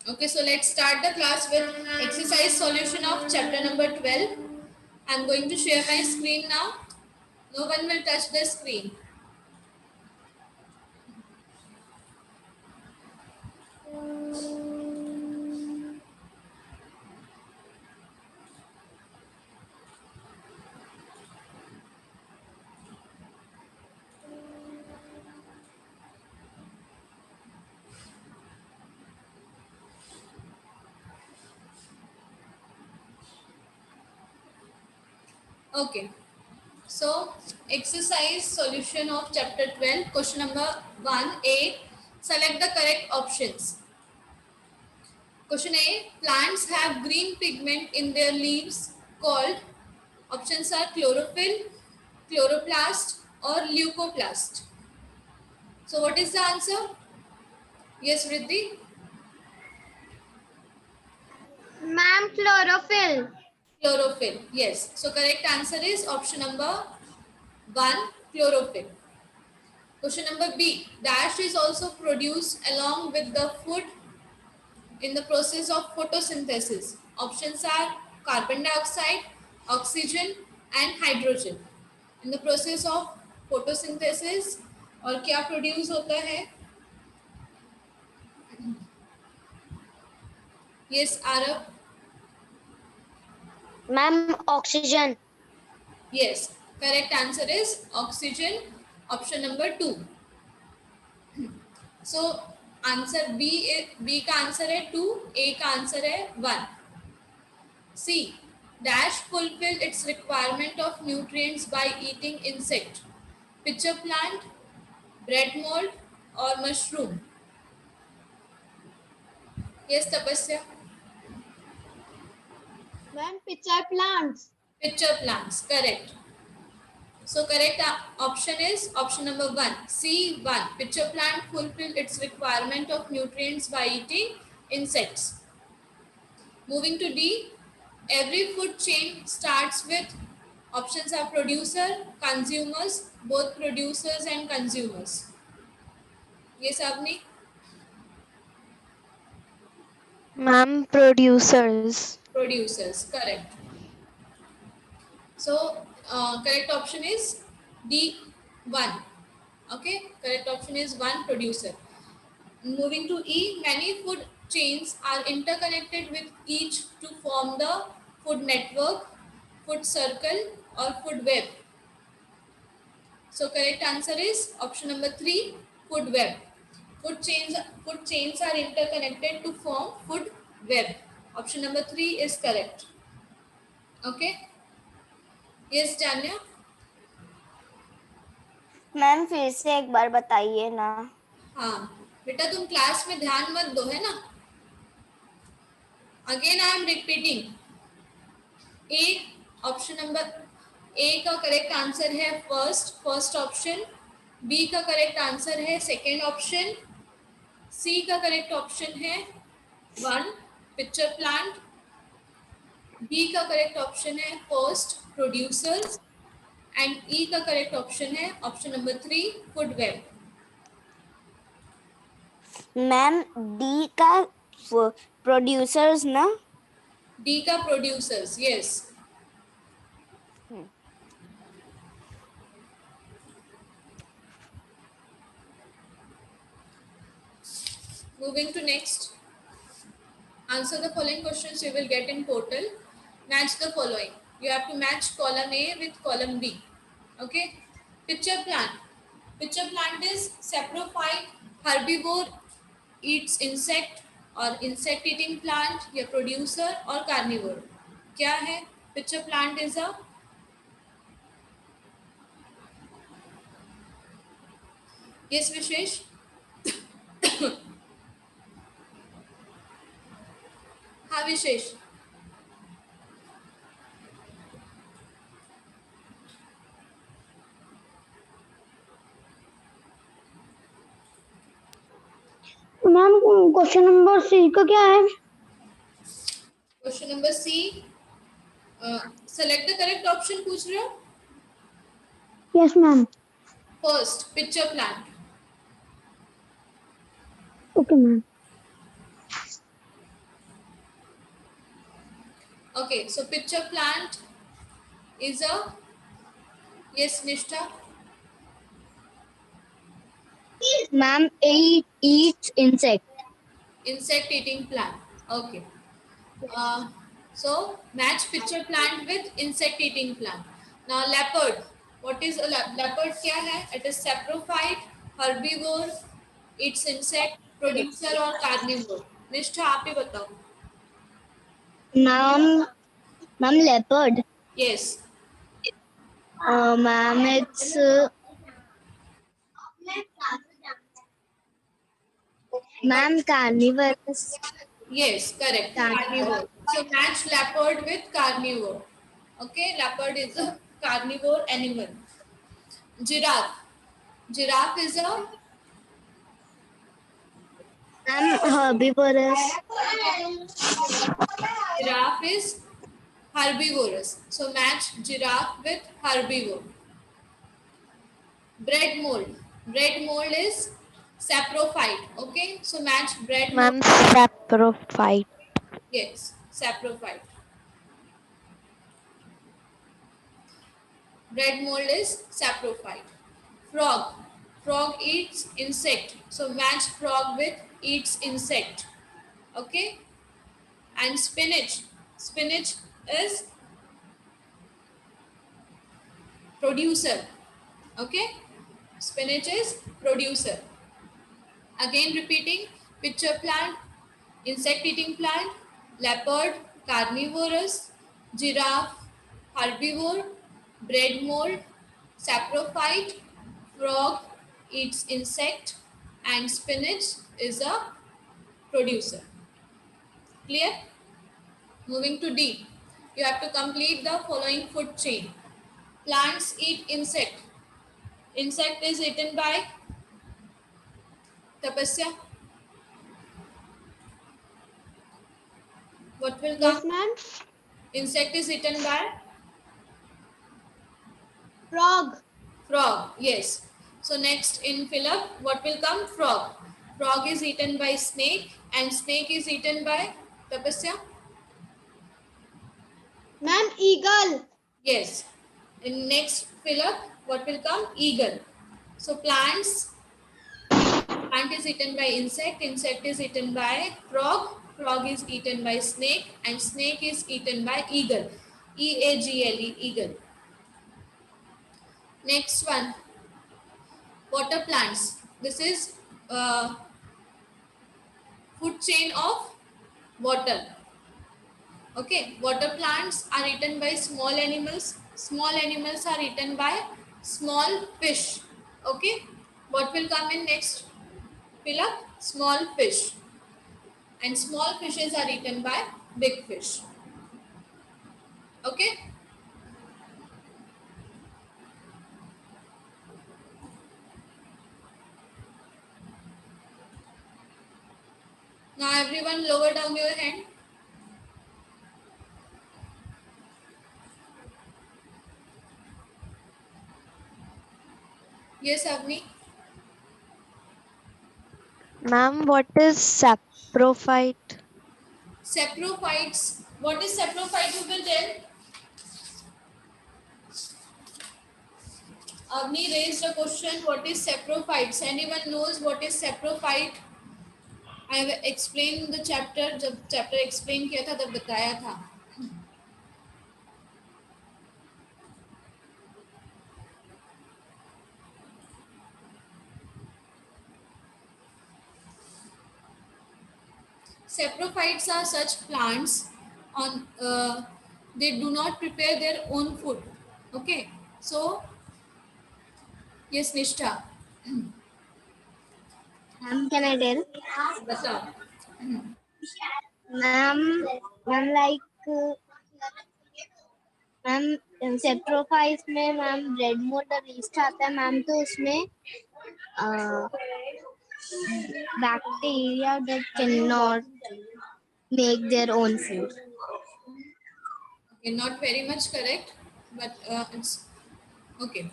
Okay, so let's start the class with exercise solution of chapter number 12. I'm going to share my screen now. No one will touch the screen. Okay, so exercise solution of chapter 12, question number 1A. Select the correct options. Question A, plants have green pigment in their leaves called, options are chlorophyll, chloroplast or leucoplast. So what is the answer? Yes, Riddhi? Ma'am, chlorophyll. Chlorophyll. Yes. So correct answer is option number 1, chlorophyll. Question number B. Dash is also produced along with the food in the process of photosynthesis. Options are carbon dioxide, oxygen and hydrogen. In the process of photosynthesis और क्या produce होता है? Yes, Arav. Ma'am, oxygen. Yes. Correct answer is oxygen. Option number 2. So answer B का answer है 2, A का answer है 1. C dash fulfil its requirement of nutrients by eating insect. Pitcher plant, bread mould और mushroom. Yes Tapasya. Ma'am, pitcher plants. Pitcher plants correct. So correct option is option number 1, C1. Pitcher plant fulfill its requirement of nutrients by eating insects. Moving to D, every food chain starts with, options are producer, consumers, both producers and consumers. Yes, Avni? Ma'am, producers. Producers, correct. So correct option is D1. Okay, correct option is 1, producer. Moving to E, many food chains are interconnected with each to form the food network, food circle or food web. So correct answer is option number 3, food web. Food chains are interconnected to form food web. Option number 3 is correct. Okay. Yes, Janya. Ma'am फिर से एक बार बताइए ना. हाँ बेटा तुम class में ध्यान मत दो है ना. Again I am repeating. A option number A का करेक्ट आंसर है फर्स्ट ऑप्शन. बी का करेक्ट आंसर है सेकेंड ऑप्शन. सी का करेक्ट ऑप्शन है 1, पिक्चर प्लांट. बी का करेक्ट ऑप्शन है फर्स्ट, प्रोड्यूसर्स. एंड ई का करेक्ट ऑप्शन है option number 3, food web. Ma'am, D का प्रोड्यूसर्स ना. डी का producers. Yes. Moving to next. Answer the following questions you will get in portal. Match the following. You have to match column A with column B. Okay. Picture plant. Picture plant is saprophyte, herbivore, eats insect और insect eating plant या producer और carnivore. क्या है? Picture plant is a yes Vishesh. हाँ Vishesh. Ma'am, question number C का क्या है? Question number C, select the correct option पूछ रहे हो. Yes ma'am. First, pitcher plant. Okay ma'am. Okay, so pitcher plant is a, yes, Nishtha? Ma'am, eats insect. Insect eating plant. Okay. Uh, so match pitcher plant with insect eating plant. Now leopard. What is a leopard? क्या है? It is saprophyte, herbivore, eats insect, producer और carnivore. निष्ठा आप ही बताओ. Ma'am, leopard. Yes. Ma'am, it's ma'am carnivorous. Yes, correct. Carnivore. So match leopard with carnivore. Okay, leopard is a carnivore animal. Giraffe. Giraffe is a, Ma'am, herbivorous. giraffe is herbivorous. So match giraffe with herbivore. Bread mold. Bread mold is saprophyte. Okay, so match bread mold. Ma'am, saprophyte. Yes, saprophyte. Bread mold is saprophyte. Frog. Frog eats insect. So match frog with eats insect. Okay. And spinach. Spinach is producer. Okay. Spinach is producer. Again repeating. Pitcher plant, insect eating plant, leopard, carnivorous, giraffe, herbivore, bread mold, saprophyte, frog eats insect, and spinach is a producer. Clear? Moving to D. You have to complete the following food chain. Plants eat insect. Insect is eaten by Tapasya. What will come? Yes, ma'am. Insect is eaten by Frog. frog. Yes. So next in fill up, what will come? Frog. Frog is eaten by snake and snake is eaten by Tapasya. Ma'am, eagle. Yes. In next fill up, what will come? Eagle. So plant is eaten by insect, insect is eaten by frog, frog is eaten by snake, and snake is eaten by eagle. Eagle, eagle. Next one, water plants. This is food chain of water. Okay, water plants are eaten by small animals. Small animals are eaten by small fish. Okay, what will come in next? Fill up small fish. And small fishes are eaten by big fish. Okay. Now everyone lower down your hand. Yes, Avni. Ma'am, what is saprophyte? Saprophytes. What is saprophyte? Who will tell? Avni raised a question. What is saprophytes? Anyone knows what is saprophyte? I have explained the chapter. जब chapter explain किया था तब बताया था. Saprophytes are such plants on they do not prepare their own food. Okay, so yes, Nishtha, Ma'am, can I tell? बताओ. Ma'am, like ma'am सेप्रोफाइस में ma'am red mode और east आता है मैम तो उसमें bacteria that can not make their own food. Okay, not very much correct, but it's okay.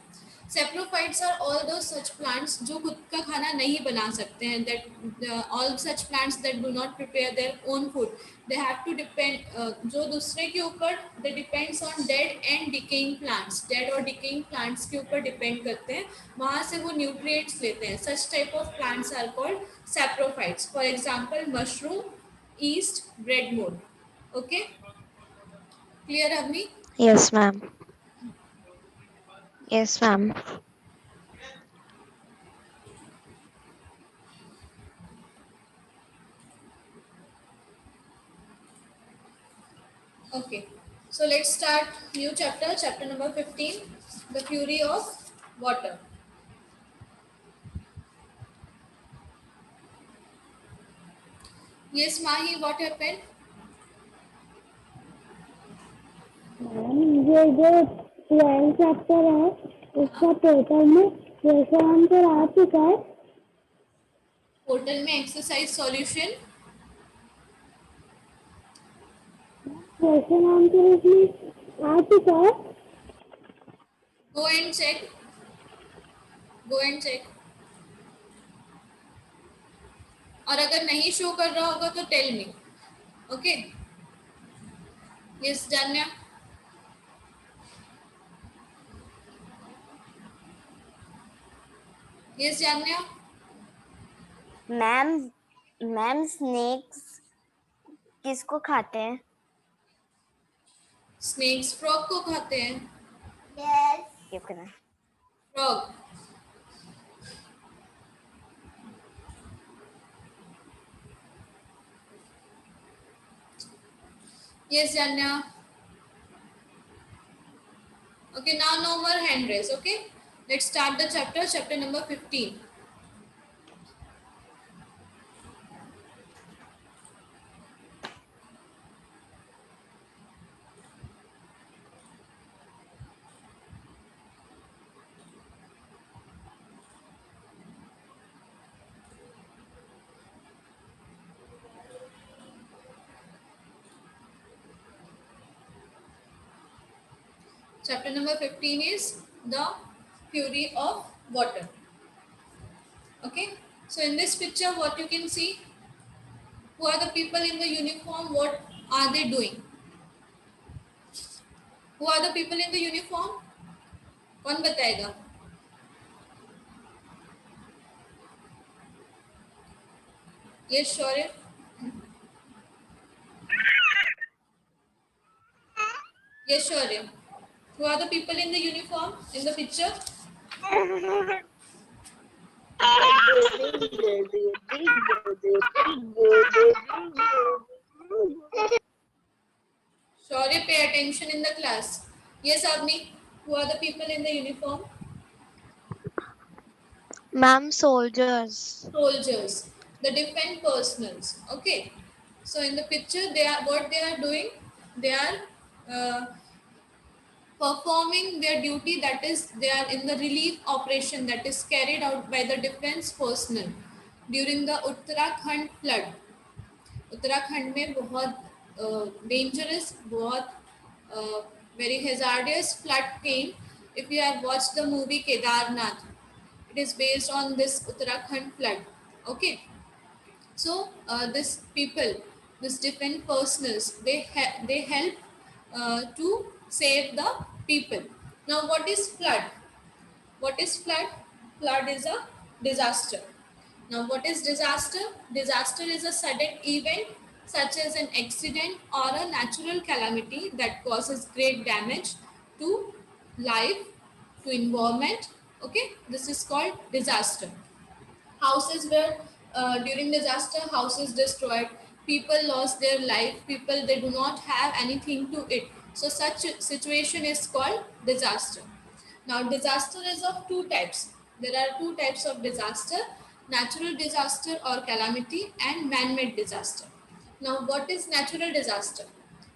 Saprophytes are all those such plants जो खुद का खाना नहीं बना सकते हैं, that all such plants that do not prepare their own food. They have to depend जो दूसरे के ऊपर they depends on dead and decaying plants. Dead और decaying plants के ऊपर depend करते हैं, वहाँ से वो nutrients लेते हैं. Such type of plants are called saprophytes. For example, mushroom, yeast, bread mold. Okay, clear Avni? Yes, ma'am. Yes, ma'am. Okay, so let's start new chapter, chapter number 15, the fury of water. Yes, Mahi, what happened? ये जो 12 chapter है उसका total में question answer आ चुका है. Portal में exercise solution question answer इसमें आ चुका है. Go and check, go and check. और अगर नहीं शो कर रहा होगा तो tell me. Okay, yes Janya. Yes Janya. Ma'am ma'am snakes किसको खाते हैं? स्नेक्स फ्रॉग को खाते हैं. ये करना. Frog. Yes, Janya. Okay, now no more hand raise. Okay, let's start the chapter, chapter number 15. Chapter number 15 is the fury of water. Okay, so in this picture, what you can see, who are the people in the uniform? What are they doing? Who are the people in the uniform? कौन बताएगा? Yes, Shaurya. Yes, Shaurya. Who are the people in the uniform in the picture? Shaurya, pay attention in the class. Yes, Avni. Who are the people in the uniform? Ma'am, soldiers. Soldiers, the defense personals. Okay, so in the picture they are what they are doing, they are performing their duty, that is they are in the relief operation that is carried out by the defense personnel during the Uttarakhand flood. Uttarakhand में बहुत dangerous, बहुत very hazardous flood came. If you have watched the movie Kedarnath, it is based on this Uttarakhand flood. Okay, so this people, this defense personals, they help to save the people. Now, what is flood? What is flood? Flood is a disaster. Now, what is disaster? Disaster is a sudden event such as an accident or a natural calamity that causes great damage to life, to environment. Okay, this is called disaster. Houses were during disaster, houses destroyed, people lost their life, people they do not have anything to eat. So such a situation is called disaster. Now disaster is of two types. There are two types of disaster: natural disaster or calamity and man-made disaster. Now what is natural disaster?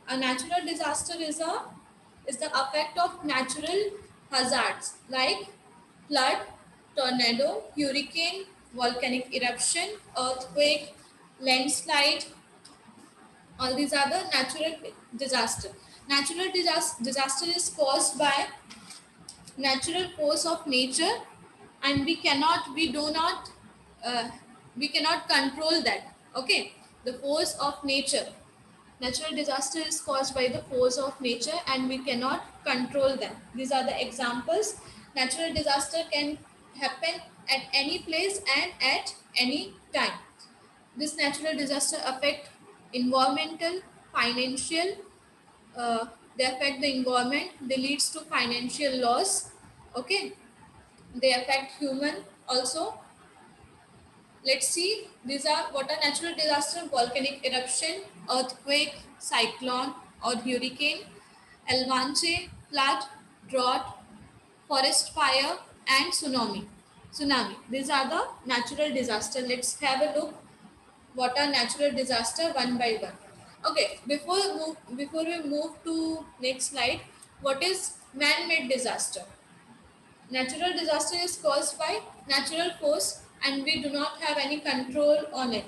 A natural disaster is the effect of natural hazards like flood, tornado, hurricane, volcanic eruption, earthquake, landslide. All these are the natural disaster. Natural disaster is caused by natural force of nature, and we cannot control that. Okay, the force of nature. Natural disaster is caused by the force of nature and we cannot control them. These are the examples. Natural disaster can happen at any place and at any time. This natural disaster affect environmental, financial, they affect the environment, they leads to financial loss. Okay, they affect human also. Let's see, these are what are natural disaster: volcanic eruption, earthquake, cyclone or hurricane, avalanche, flood, drought, forest fire, and tsunami. These are the natural disaster. Let's have a look what are natural disaster one by one. Okay, before we move to next slide, what is man-made disaster? Natural disaster is caused by natural force and we do not have any control on it.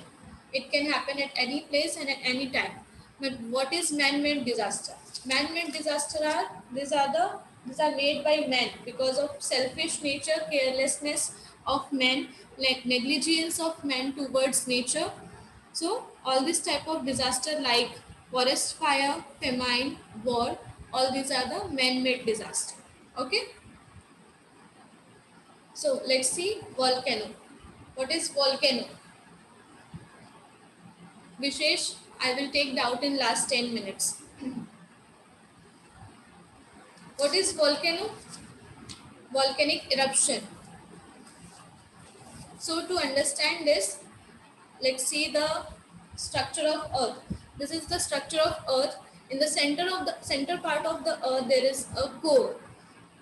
It can happen at any place and at any time. But what is man-made disaster? Man-made disaster are these are made by men because of selfish nature, carelessness of men, like negligence of men towards nature. So all this type of disaster like forest fire, famine, war, all these are the man-made disaster. Okay. So let's see volcano. What is volcano? Vishesh, I will take doubt in last 10 minutes. What is volcano? Volcanic eruption. So to understand this, let's see the structure of earth. This is the structure of earth. In the center part of the earth there is a core,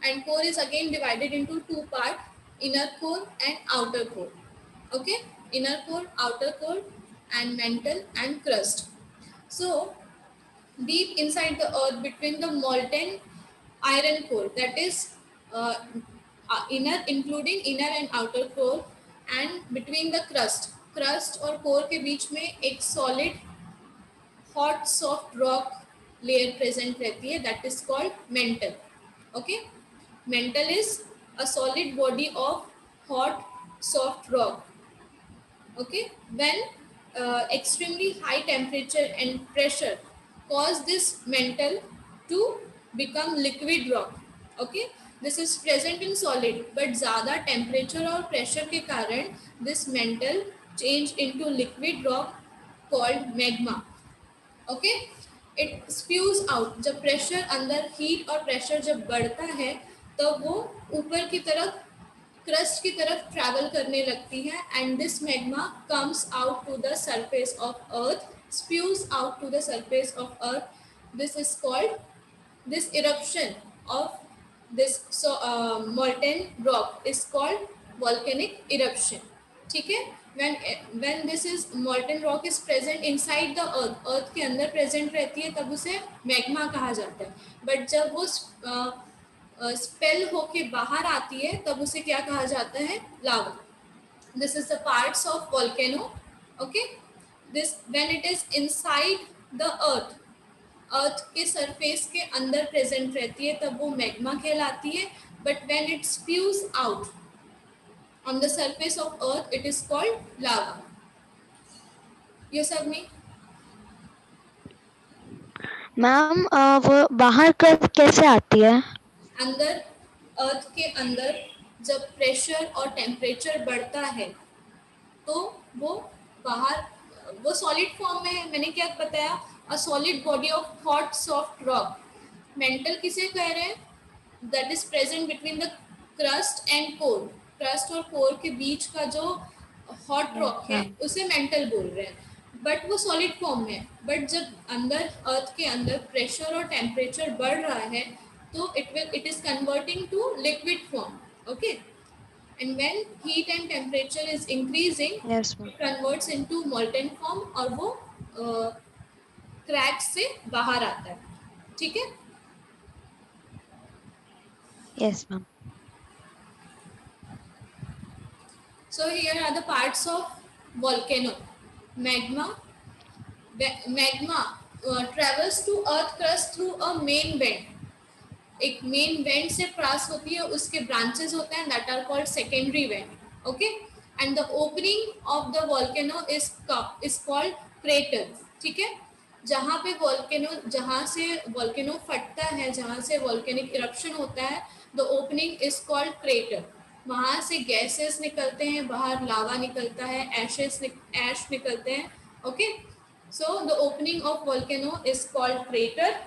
and core is again divided into two parts, inner core and outer core. Okay, inner core, outer core, and mantle and crust. So deep inside the earth between the molten iron core, that is uh, inner, including inner and outer core, and between the crust और core के बीच में एक solid hot soft rock layer present रहती है, that is called mantle. Okay, mantle is a solid body of hot soft rock. Okay, when extremely high temperature and pressure cause this mantle to become liquid rock. Okay, this is present in solid, but ज़्यादा temperature और pressure के कारण this mantle change into liquid rock called magma. Okay, it spews out. जब pressure अंदर heat और pressure जब बढ़ता है तब वो ऊपर की तरफ क्रस्ट की तरफ ट्रैवल करने लगती है and this magma comes out to the surface of earth, spews out to the surface of earth. This is called, this eruption of this molten rock is called volcanic eruption. ठीक है, when this is molten rock is present inside the earth के अंदर present रहती है तब उसे magma कहा जाता है. बट जब वो स्पेल होके बाहर आती है तब उसे क्या कहा जाता है? लावा. This is the parts of volcano. Okay, this when it is inside the earth, अर्थ के सरफेस के अंदर प्रेजेंट रहती है तब वो मैग्मा कहलाती है. But when it spews out on the surface of earth it is called lava. ये सब में मैम वो बाहर कैसे आती है? अंदर अर्थ के अंदर जब प्रेशर और टेम्परेचर बढ़ता है तो वो बाहर, वो सॉलिड फॉर्म में है. मैंने क्या बताया? A solid body of hot soft rock. Mental किसे कह रहे हैं? That is present between the crust and core. Crust और कोर के बीच का जो हॉट रॉक है उसे मेंटल बोल रहे हैं. बट वो सॉलिड फॉर्म में है. बट जब अंदर अर्थ के अंदर प्रेशर और टेम्परेचर बढ़ रहा है तो it is converting to liquid form. Okay, and when heat and temperature is increasing, Yes, ma'am. it converts into molten form और वो क्रैक से बाहर आता है. ठीक है. Yes, ma'am. So here are the parts of volcano. Magma travels to earth crust through a main vent. एक main vent से पास होती है, उसके ब्रांचेस होते हैं, that are called secondary vent. Okay, and the opening of the volcano is called crater. ठीक है, जहाँ पे वॉल्केनो, जहाँ से वॉल्केनो फटता है, जहाँ से वॉल्केनिक इरप्शन होता है, the opening is called crater. वहाँ से गैसेस निकलते हैं बाहर, लावा निकलता है, ऐश निकलते हैं. Okay, so the opening of volcano is called crater.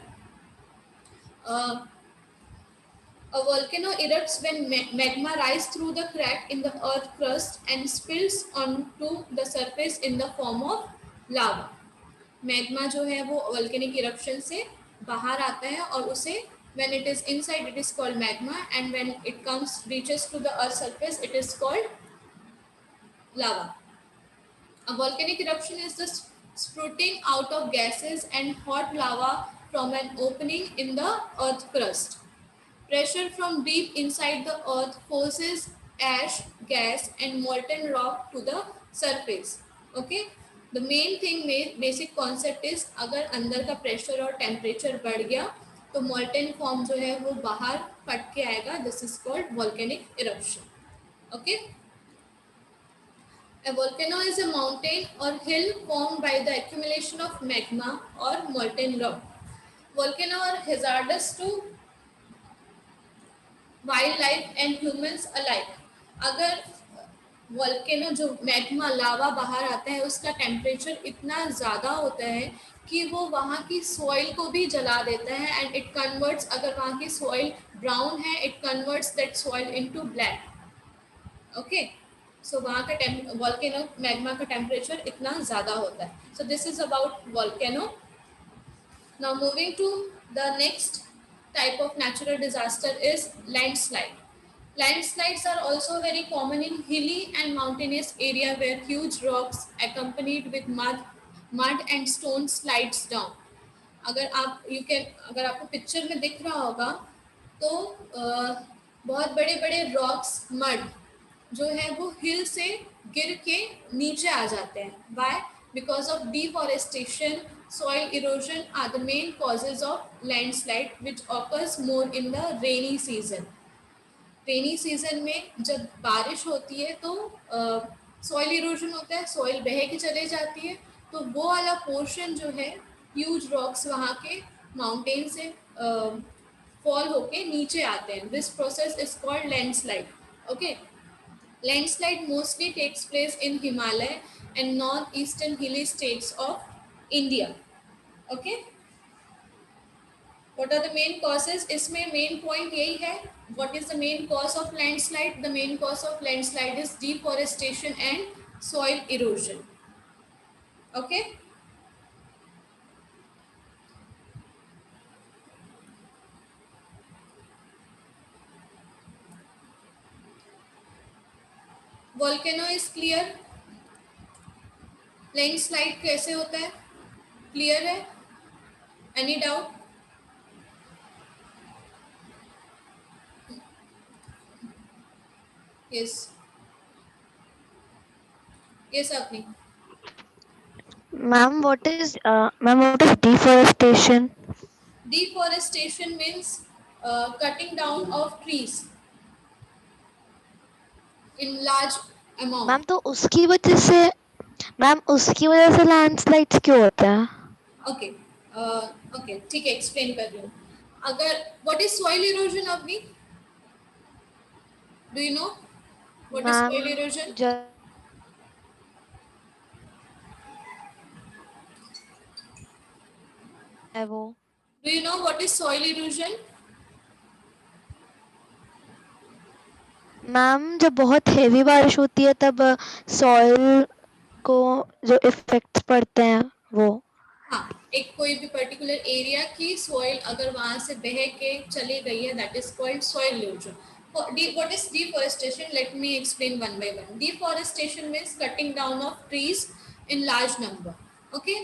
A volcano erupts when magma rises through the crack in the earth crust and spills onto the surface in the form of lava. Magma जो है वो volcanic eruption से बाहर आता है और उसे when it is inside it is called magma, and when it comes reaches to the earth surface it is called lava. A volcanic eruption is the sprouting out of gases and hot lava from an opening in the earth crust. Pressure from deep inside the earth forces ash, gas and molten rock to the surface. Okay, the main thing में basic concept is अगर अंदर का pressure और temperature बढ़ गया तो molten form जो है वो बाहर फट के आएगा. This is called volcanic eruption. Okay, a volcano is a mountain or hill formed by the accumulation of magma or molten rock. Volcanoes are hazardous to wild life and humans alike. अगर volcano जो magma लावा बाहर आता है उसका temperature इतना ज़्यादा होता है कि वो वहाँ की सॉइल को भी जला देता है, एंड इट कन्वर्ट्स, अगर वहाँ की सॉइल ब्राउन है it converts that soil into black. Okay, so वहाँ का वोल्केनो मैग्मा का टेम्परेचर इतना ज़्यादा होता है. So this is about volcano. Now moving to the next type of natural disaster is landslide. Landslides are also very common in hilly and mountainous area where huge rocks accompanied with mud and stone slides down. अगर आपको picture में दिख रहा होगा तो बहुत बड़े बड़े रॉक्स, मड जो है वो हिल से गिर के नीचे आ जाते हैं. Why? Because of deforestation, soil erosion are the main causes of landslide, which occurs more in the rainy season. Rainy season में जब बारिश होती है तो सॉइल इरोजन होता है, सॉइल बह के चले जाती है, तो वो वाला पोर्शन जो है ह्यूज रॉक्स वहाँ के माउंटेन से फॉल होके नीचे आते हैं. This process is called landslide. Okay, landslide mostly takes place in Himalaya and northeastern hilly states of India. Okay, what are the main causes? इसमें main point यही है. What is the main cause of landslide? The main cause of landslide is deforestation and soil erosion. Okay, volcano is clear. Landslide कैसे होता है, clear है? Any doubt? Yes, yes अपनी. Ma'am, what is deforestation? Deforestation means cutting down of trees in large amount. Ma'am तो उसकी वजह से landslides क्यों होते हैं? ओके, ओके ठीक है, एक्सप्लेन कर रही हूँ. अगर व्हाट इज सॉइल इरोजन अपनी, do you know what is soil erosion? वो do you know what is soil erosion? Ma'am जब बहुत हेवी बारिश होती है तब सॉइल को जो इफेक्ट्स पड़ते हैं वो. हाँ, एक कोई भी पर्टिकुलर एरिया की सॉइल अगर वहां से बह के चली गई है, that is called soil erosion. What is deforestation? Let me explain one by one. Deforestation means cutting down of trees in large number. Okay,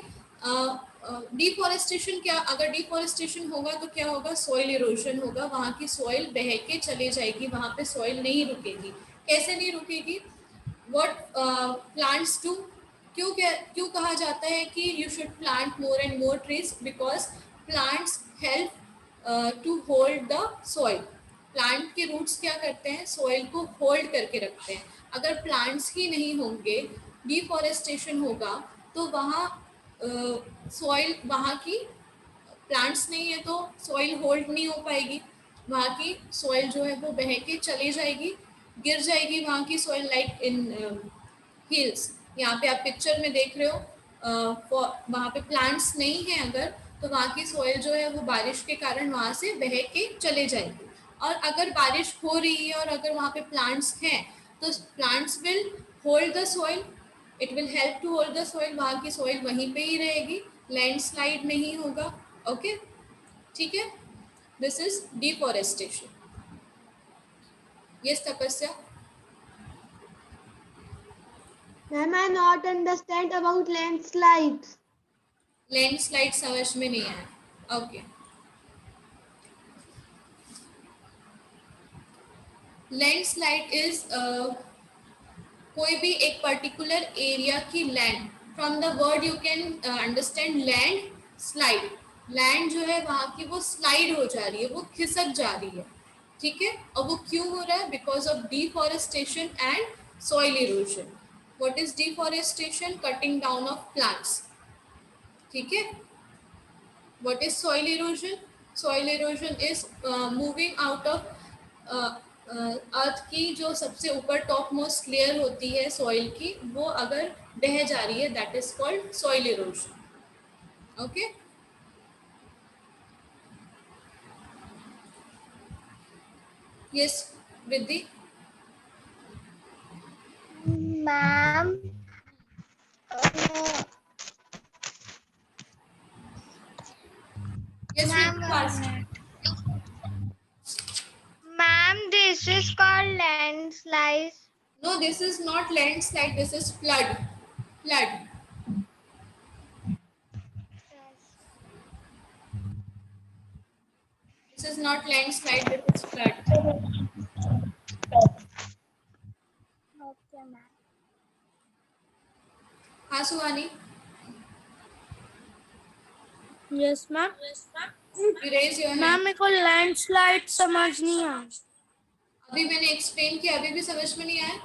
deforestation क्या, अगर डिफॉरेस्टेशन होगा तो क्या होगा, सॉइल इरोजन होगा, वहाँ की सॉइल बह के चले जाएगी, वहाँ पे सॉइल नहीं रुकेगी. कैसे नहीं रुकेगी? व्हाट प्लांट्स डू, क्यों कहा जाता है कि you should plant more and more trees? Because plants help to hold the soil. Plant के रूट्स क्या करते हैं, सॉइल को होल्ड करके रखते हैं। अगर प्लांट्स ही नहीं होंगे, डिफॉरेस्टेशन होगा, तो वहाँ सॉइल, वहाँ की प्लांट्स नहीं है तो सॉइल होल्ड नहीं हो पाएगी, वहाँ की सॉइल जो है वो बह के चली जाएगी, गिर जाएगी वहाँ की सॉइल, लाइक इन हिल्स। यहाँ पे आप पिक्चर में देख रहे हो, वहाँ पे प्लांट्स नहीं है अगर, तो वहाँ की सॉइल जो है वो बारिश के कारण वहाँ से बह के चले जाएगी। और अगर बारिश हो रही है और अगर वहाँ पे प्लांट्स हैं, तो plants will hold the soil, it will help to hold the soil, वहाँ की सॉइल वहीं पे ही रहेगी, लैंडस्लाइड नहीं होगा। ओके, ठीक है, this is deforestation. Yes Tapasya. Ma'am, I not understand about landslides. Landslide समझ में नहीं आया, ओके। लैंडस्लाइड इज कोई भी एक पर्टिकुलर एरिया की land, from the word you can understand land slide. Land जो है वहाँ की वो स्लाइड हो जा रही है, वो खिसक जा रही है, ठीक है। और वो क्यों हो रहा है, because of deforestation and soil erosion. What is deforestation, cutting down of plants, ठीक है। What is soil erosion, soil erosion is moving out of earth की जो सबसे ऊपर टॉप मोस्ट लेयर होती है सॉइल की, वो अगर बह जा रही है, that is called soil erosion. Okay, yes Riddhi. Ma'am yes fast. Ma'am this is called landslide. No, this is not landslide, this is flood. Flood, this is not landslide, this is flood. Okay ma'am. हाँ Suhani, Yes, ma'am. you raise your hand. Ma'am मेरे को landslide समझ नहीं आया। अभी मैंने explain किया, अभी भी समझ में नहीं आया?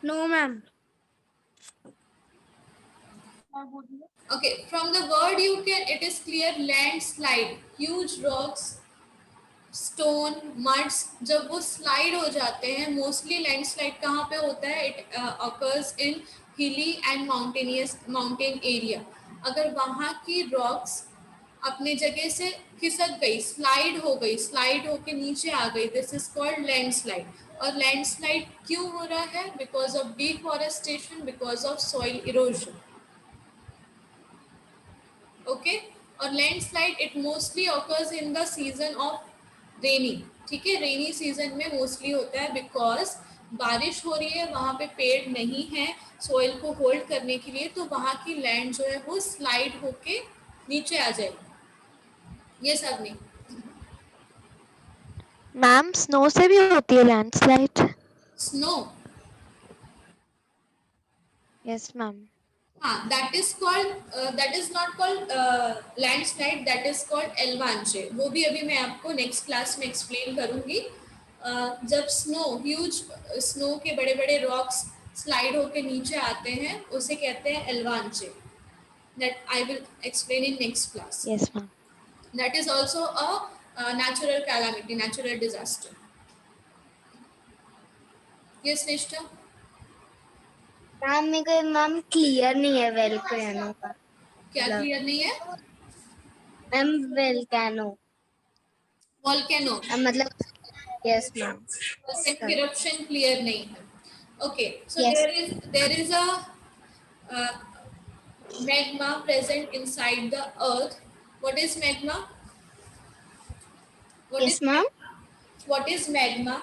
No ma'am. Okay, from the word you can, it is clear, landslide, huge rocks, stone, muds, जब वो slide हो जाते हैं, mostly landslide कहाँ पे होता है, it occurs in hilly and mountainous mountain area। अगर वहाँ की rocks अपने जगह से खिसक गई, स्लाइड हो गई, स्लाइड होके नीचे आ गई, दिस इज कॉल्ड लैंडस्लाइड। और लैंडस्लाइड क्यों हो रहा है, because of deforestation, because of soil erosion. Okay, और landslide it mostly occurs in the season of rainy, ठीक है, रेनी सीजन में मोस्टली होता है, बिकॉज बारिश हो रही है, वहाँ पे पेड़ नहीं है सॉइल को होल्ड करने के लिए, तो वहाँ की लैंड जो है वो स्लाइड होके नीचे आ जाएगी। ये सब नहीं। मैम स्नो से भी होती है लैंडस्लाइड? Snow, yes ma'am. हाँ, that is called, that is not called landslide, that is called avalanche. वो भी अभी मैं आपको नेक्स्ट क्लास में एक्सप्लेन करूंगी। जब स्नो, ह्यूज स्नो के बड़े बड़े रॉक्स स्लाइड होके नीचे आते हैं, उसे कहते हैं avalanche. That I will explain in next class. Yes ma'am. That is also a natural calamity, natural disaster. Yes, Nishta? Ma'am मेरे को मैम क्लियर नहीं है वेलकैनो का। क्या क्लियर नहीं है? मैम वेलकैनो Volcano, मतलब यस मैम। eruption क्लियर नहीं है। Okay, so Yes. there is a uh, magma present inside the earth. What is magma? Yes ma'am. What is magma?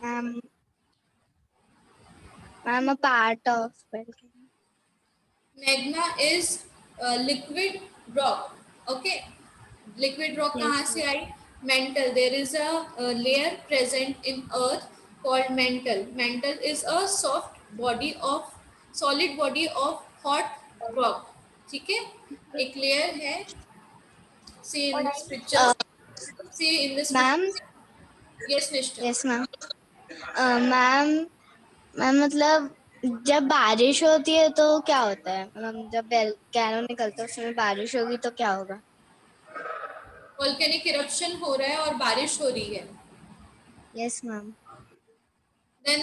Ma'am I'm a part of volcano. Magma is liquid rock. Okay, liquid rock Yes, कहाँ से आई? Mantle. There is a layer present in earth called mantle. Mantle is a soft body of, solid body of hot rock. ठीक है, एक layer है. See in this picture. See in this. Ma'am. Yes, Nishta. Yes ma'am. Ma'am मतलब जब बारिश होती है तो क्या होता है? मतलब जब वोल्केनो निकलता है उसमें बारिश होगी तो क्या होगा? वोल्केनिक इरप्शन हो रहा है और बारिश हो रही है. Yes ma'am. Then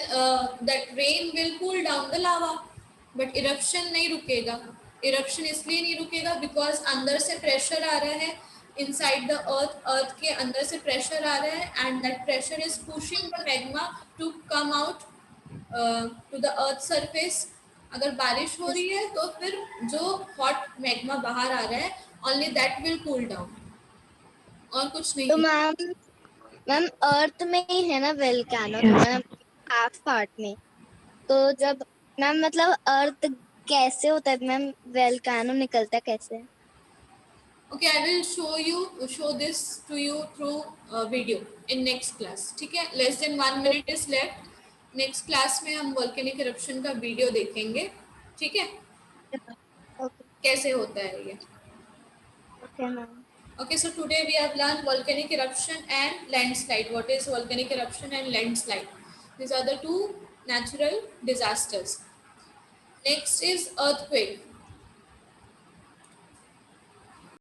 that rain will cool down the lava, but eruption नहीं रुकेगा. Eruption इसलिए नहीं रुकेगा because अंदर से pressure आ रहा है inside the earth के अंदर से pressure आ रहा है and that pressure is pushing the magma to come out to the earth surface. अगर बारिश हो रही है तो फिर जो hot magma बाहर आ रहा है only that will cool down, और कुछ नहीं. तो मैम अर्थ में ही है ना वोल्केनो, तो मैम हाफ पार्ट में. तो जब मैम मतलब अर्थ कैसे होता है मैम, वोल्केनो निकलता है कैसे? Okay, I will show this to you through video in next class. ठीक है, less than 1 minute is left. Next class में हम volcanic eruption का video देखेंगे. ठीक है, ओके. कैसे होता है ये. Okay ma'am. Okay, so today we have learned volcanic eruption and landslide. What is volcanic eruption and landslide? These are the two natural disasters. Next is earthquake.